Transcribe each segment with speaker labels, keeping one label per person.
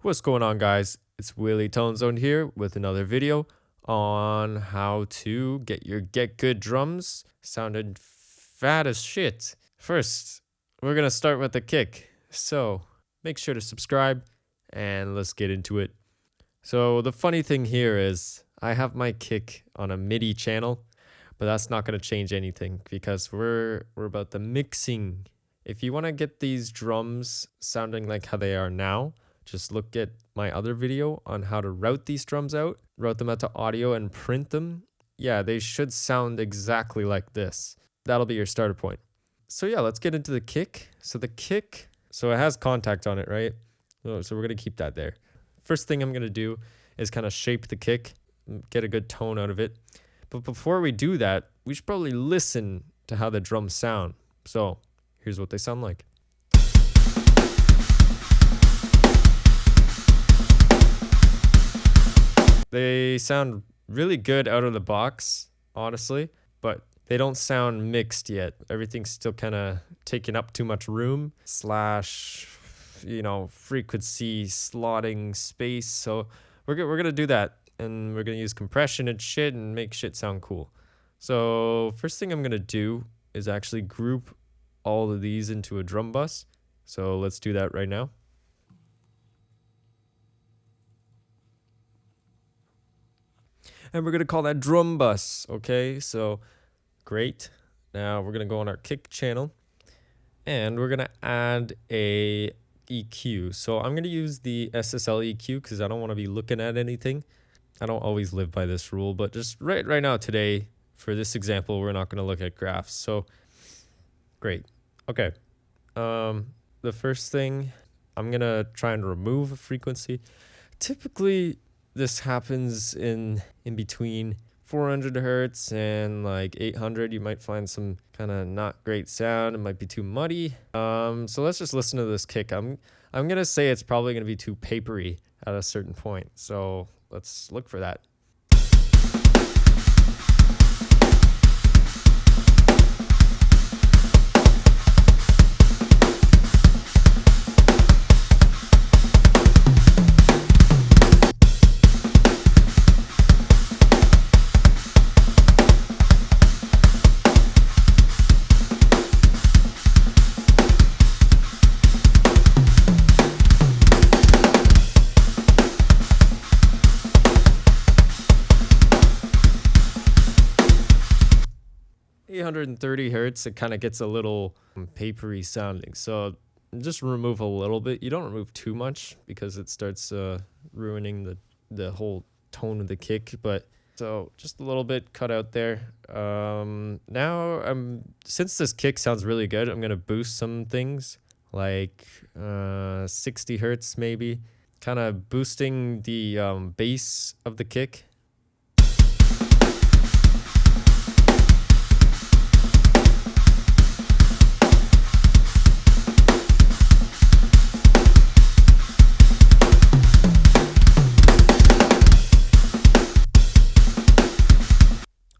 Speaker 1: What's going on, guys? It's Willie Tone Zone here with another video on how to get your Get Good drums sounding fat as shit. First, we're gonna start with the kick. So make sure to subscribe and let's get into it. So the funny thing here is I have my kick on a MIDI channel, but that's not gonna change anything because we're about the mixing. If you want to get these drums sounding like how they are now, just look at my other video on how to route these drums out, route them out to audio and print them. Yeah, they should sound exactly like this. That'll be your starter point. So yeah, let's get into the kick. So the kick, so it has contact on it, right? So we're gonna keep that there. First thing I'm gonna do is kind of shape the kick, get a good tone out of it. But before we do that, we should probably listen to how the drums sound. So here's what they sound like. They sound really good out of the box, honestly, but they don't sound mixed yet. Everything's still kind of taking up too much room / frequency slotting space. So we're gonna do that, and we're gonna use compression and shit and make shit sound cool. So first thing I'm gonna do is actually group all of these into a drum bus. So let's do that right now. And we're going to call that drum bus. Okay, so great. Now we're going to go on our kick channel and we're going to add a EQ. So I'm going to use the SSL EQ because I don't want to be looking at anything. I don't always live by this rule, but just right now today, for this example, we're not going to look at graphs. So great. Okay. The first thing, I'm going to try and remove a frequency. Typically, this happens in between 400 hertz and like 800. You might find some kind of not great sound. It might be too muddy. So let's just listen to this kick. I'm gonna say it's probably gonna be too papery at a certain point. So let's look for that. 830 hertz, it kind of gets a little papery sounding. So just remove a little bit. You don't remove too much because it starts ruining the whole tone of the kick. But so just a little bit cut out there. Now since this kick sounds really good, I'm gonna boost some things like 60 hertz maybe, kind of boosting the bass of the kick.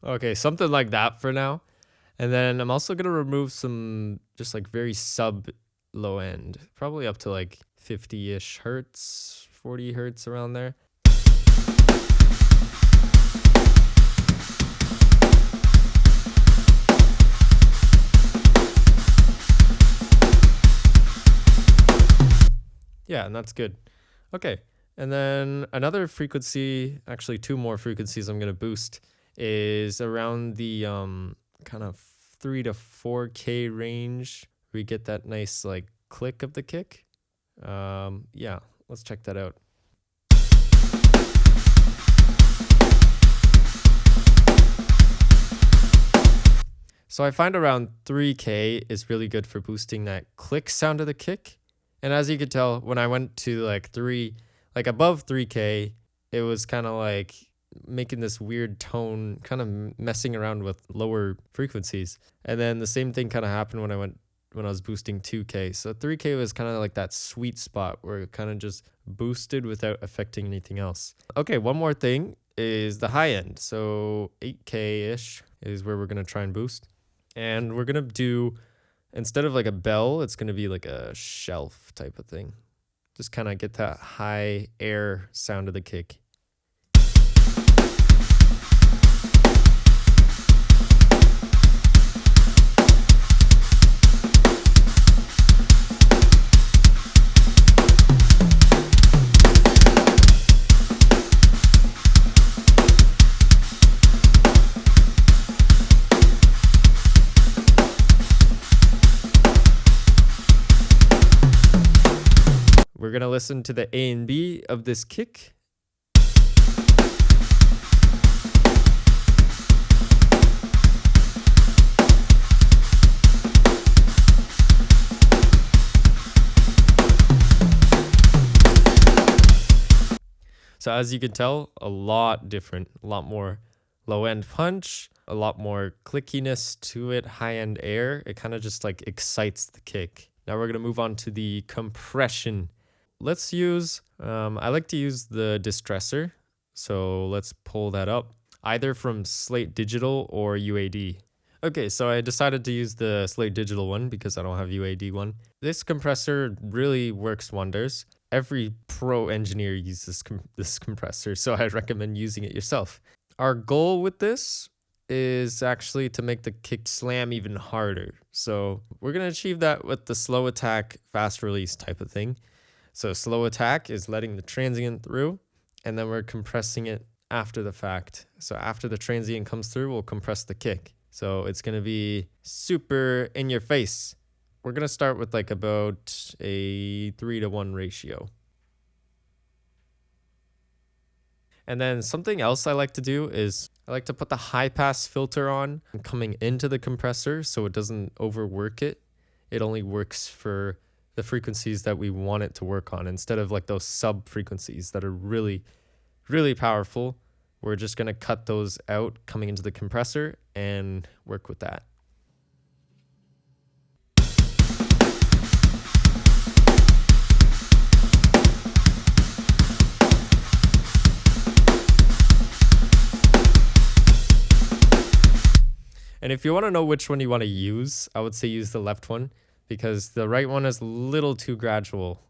Speaker 1: Okay, something like that for now. And then I'm also going to remove some just like very sub low end, probably up to like 50-ish hertz, 40 hertz around there. Yeah, and that's good. Okay, and then another frequency, actually two more frequencies I'm going to boost is around the kind of 3 to 4K range. We get that nice like click of the kick. Yeah, let's check that out. So I find around 3K is really good for boosting that click sound of the kick. And as you could tell, when I went to like above 3K, it was kind of like making this weird tone, kind of messing around with lower frequencies. And then the same thing kind of happened when I was boosting 2K. So 3K was kind of like that sweet spot where it kind of just boosted without affecting anything else. Okay, one more thing is the high end. So 8K-ish is where we're going to try and boost. And we're going to do, instead of like a bell, it's going to be like a shelf type of thing. Just kind of get that high air sound of the kick. We're going to listen to the A and B of this kick. So as you can tell, a lot different, a lot more low end punch, a lot more clickiness to it, high end air. It kind of just like excites the kick. Now we're going to move on to the compression. Let's use, I like to use the distressor. So let's pull that up either from Slate Digital or UAD. Okay, so I decided to use the Slate Digital one because I don't have UAD one. This compressor really works wonders. Every pro engineer uses this compressor, so I recommend using it yourself. Our goal with this is actually to make the kick slam even harder. So we're going to achieve that with the slow attack, fast release type of thing. So slow attack is letting the transient through, and then we're compressing it after the fact. So after the transient comes through, we'll compress the kick. So it's going to be super in your face. We're going to start with like about a 3-to-1 ratio. And then something else I like to do is I like to put the high pass filter on coming into the compressor so it doesn't overwork it. It only works for the frequencies that we want it to work on instead of like those sub frequencies that are really, really powerful. We're just going to cut those out coming into the compressor and work with that. And if you want to know which one you want to use, I would say use the left one because the right one is a little too gradual.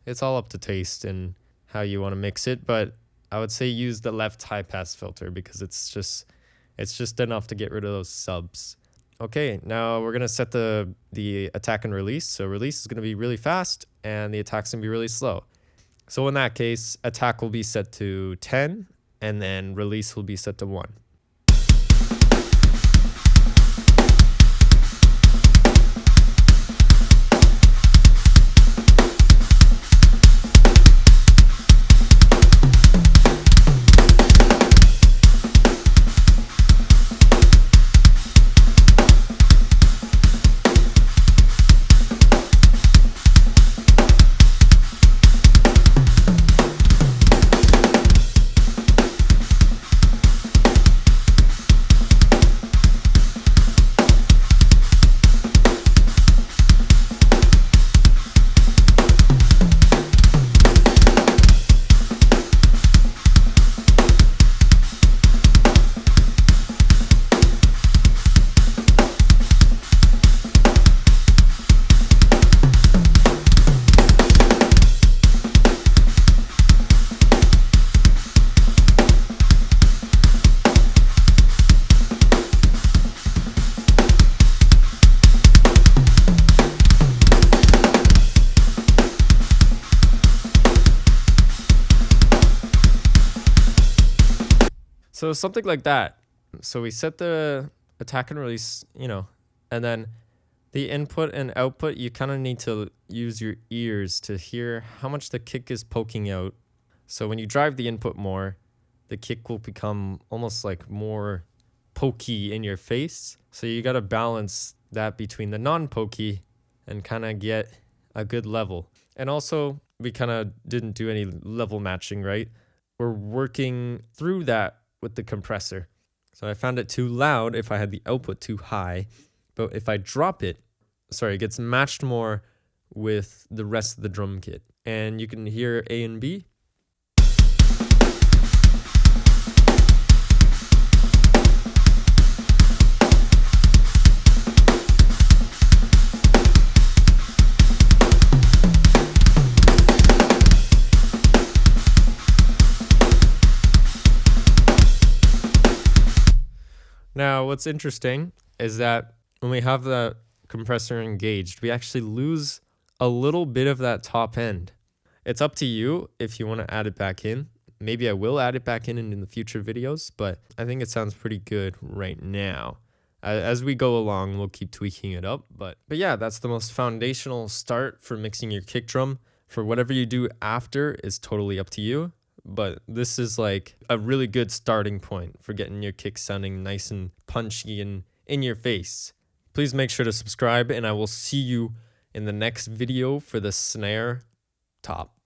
Speaker 1: It's all up to taste and how you want to mix it, but I would say use the left high pass filter because it's just enough to get rid of those subs. Okay, now we're going to set the attack and release. So release is going to be really fast and the attack's going to be really slow. So in that case, attack will be set to 10 and then release will be set to 1. So something like that. So we set the attack and release, and then the input and output, you kind of need to use your ears to hear how much the kick is poking out. So when you drive the input more, the kick will become almost like more pokey in your face. So you got to balance that between the non-pokey and kind of get a good level. And also, we kind of didn't do any level matching, right? We're working through that with the compressor. So I found it too loud if I had the output too high, but if I drop it, it gets matched more with the rest of the drum kit. And you can hear A and B. Now, what's interesting is that when we have the compressor engaged, we actually lose a little bit of that top end. It's up to you if you want to add it back in. Maybe I will add it back in the future videos, but I think it sounds pretty good right now. As we go along, we'll keep tweaking it up. But yeah, that's the most foundational start for mixing your kick drum. For whatever you do after is totally up to you. But this is like a really good starting point for getting your kick sounding nice and punchy and in your face. Please make sure to subscribe, and I will see you in the next video for the snare top.